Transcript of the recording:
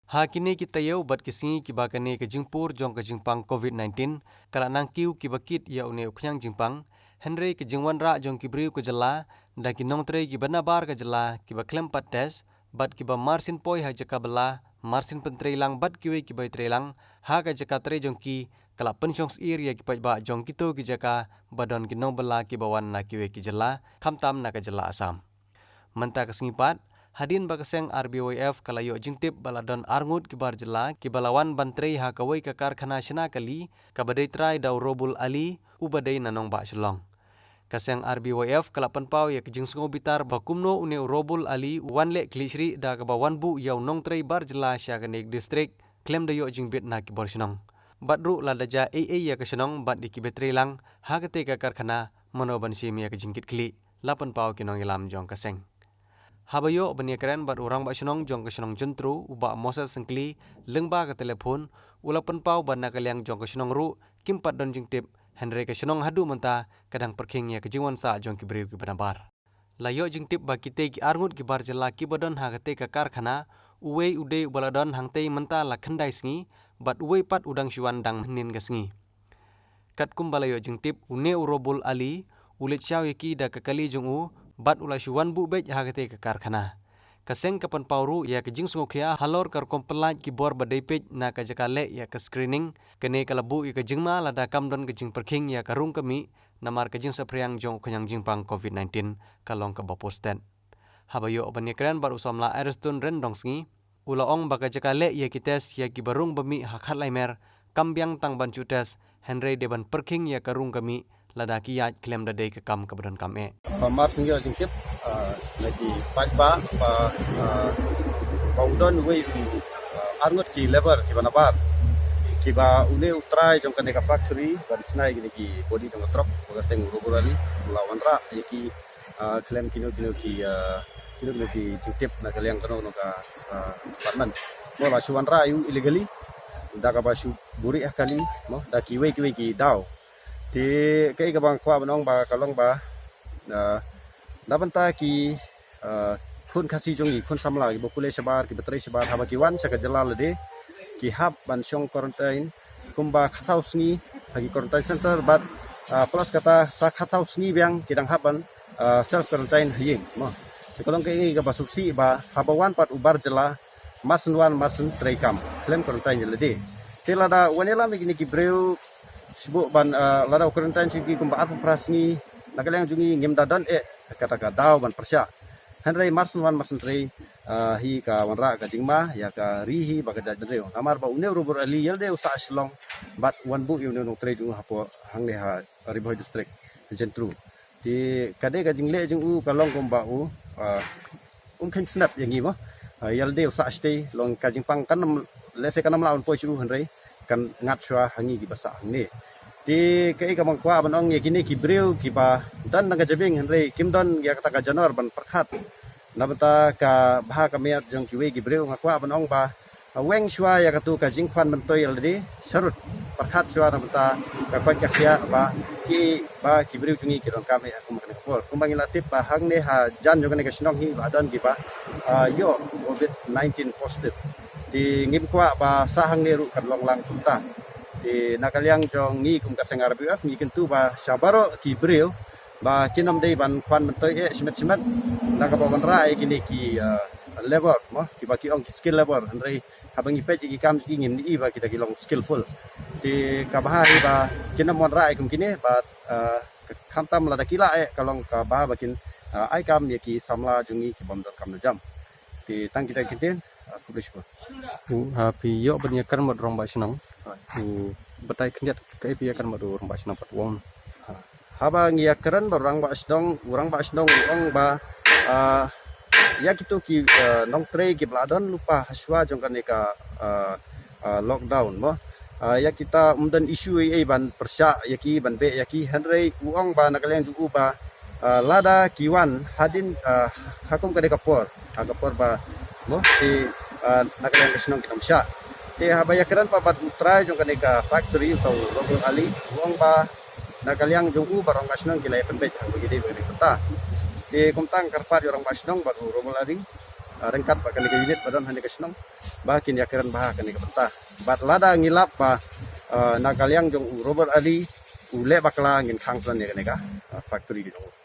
Hakini kita yau bat kisi kiba kane ke jingpur jong ke jingpang COVID-19 kala nangkiu kiba kit ya une uknyang jingpang Henry ke jingwan ra jong kibriu ke jela da kinong tre kiba nabar ke jela kiba klem pat tes bat kiba marsin poi ha jaka bela marsin pentreilang bat kiwe kiba treilang ha ka jaka tre jong ki kala pensyong ir ya kipa ba jong kito ki jaka badon kinong bela kiba wan na kiwe ki jela kamtam na ke jela asam menta kesengipat hadin bakaseng RBOF kalayo jingtip baladon arngut kibar jela kibalawan bantrei ha kawai ka karkhana shina kali kabadai trai dau robul ali ubadai nanong ba shlong kaseng RBOF kalapan pau ya kijing sengo bitar bakumno une robul ali wanle klishri da kabawan bu yau nong trei bar jela sya kanek distrik klem dayo jingbit na kibor shnong badru ladaja ya kashnong bad di kibetre lang ha kate ka karkhana manoban sim ya kijingkit kli lapan pau kinong ilam jong kaseng Habayo baniakren bat orang ba shnong jong ke shnong jentru uba mosel sengkli lengba ke telefon ulapan pau ban nakaliang jong ke shnong ru kimpat don jingtip Henry ke shnong hadu menta kadang perking ya ke jingwan sa jong ki briu ki banabar layo jingtip ba kite ki arngut ki bar jela ki badon ha kate ka karkhana uwei ude baladon hangtei menta la khandai sngi bat uwei pat udang shwan dang nin ka sngi kat kumbalayo jingtip une urobul ali ulit shaw yaki da kakali jong u bat ula shuwan bu bej hagate ke karkhana kaseng kapan pauru ya ke jing sungokhya halor kar kompelaj ki bor badai pej na ka jakale ya ke screening kene kalabu ya ke jingma lada kamdon ke jing perking ya karung kami namar ke jing sapriang jong khanyang jingpang COVID-19 kalong ke baposten habayo baniakran bar usamla airstone rendong sngi ula ong baka jakale ya kites ya ki barung bami hakhat laimer kambyang tang ban chutes Henry deban perking ya karung kami ladaki ya klem dadai ke kam kabadon kame Pamar singgil jingkip lagi pajba paudon wei arngut ki lever ki banabar ki ba une utrai jong kane ka factory ban snai gini ki body tong trop bagateng roborali lawan ra ki klem kino ki jingkip na kaliang kano no ka department mo la suwan ra yu illegally da ka ba su buri kali mo da ki wei ki dau ti kai ka bang kwa banong ba kalong ba nabanta ki khun khasi jongi khun samla ki bokule sabar ki batrai sabar haba ki wan saka jalal de ki hab ban syong quarantine kumba khasau sngi hagi quarantine center bat plus kata sa khasau sngi biang kidang haban self quarantine hiying mo kolong kai ka basupsi ba habawan pat ubar jala masun traikam klem quarantine jala de telada wanela mi ki breu sibuk ban lada quarantine sigi kumba apa prasni nakalang jungi ngim dadan kata dau ban persya Henry marsun trei hi ka wanra ka jingma ya ka rihi ba ka jadre amar ba une rubur ali yelde usa aslong bat wan bu yune no trei jung hapo hangne ha riboy district jentru di kade ka jingle jung u kalong kom ba u khen snap yangi mo yelde usa stay long ka jingpang kan lese kanam laun poi chu Henry kan ngat shwa hangi ki basa hangne di kai kamang kwa banong ye kini ki breu ki ba dan naga jabing Henry kim don ya kata ka janor ban perkhat nabata ka bha ka me jong ki we ki breu ngakwa banong ba weng shwa ya katu ka jingkwan mentoi already sarut perkhat shwa nabata ka kwa kya ba ki breu jungi ki don ka me aku makne por kumbang latip ba hang ne ha jan jong ne ka sinong hi badan ki ba yo COVID-19 positive di ngim kwa ba sahang ne ru kan long lang tunta di nakaliang jong ngi kum kaseng RBF ngi kentu ba sabaro ki breu ba kinam dei ban kwan mentoi simet nakabawan rai kini ki labor mo ki ba ki ong skill labor Henry habangi pe ki kam ki ngin ni ba kita kilong skillful di kabahari ba kinam mon rai kum kini ba khamtam la dakila kalong ka ba bakin ai kam ye ki samla jungi ki bom kam jam di tang kita kinten publish po hapi yo baniakan mod rong ba shnong betai kenjat kai pia kan madu orang basna pat wong haba ngia keren orang ba sdong ong ba ya kitu ki nong trei ki bladon lupa haswa jong kan ka lockdown mo ya kita umdan isu ban persya ya ki ban be ya ki Henry uong ba nakaliang jugu ba lada kiwan hadin hakum ka kapor ba mo si nakaliang kasnong kitamsya te habaya keran papat utrai jong kaneka factory atau robot ali uang ba nakaliang jong u barang kasnong kilai penbet begini beri peta te kumtang karpat orang kasnong baru robot ali rengkat ba kani ka unit badan hani ka senam ba kin yakiran bah kani ka pentah bat lada ngilap ba nagalyang jong Robert Ali ule bakla ngin khang san ne kani ka factory jong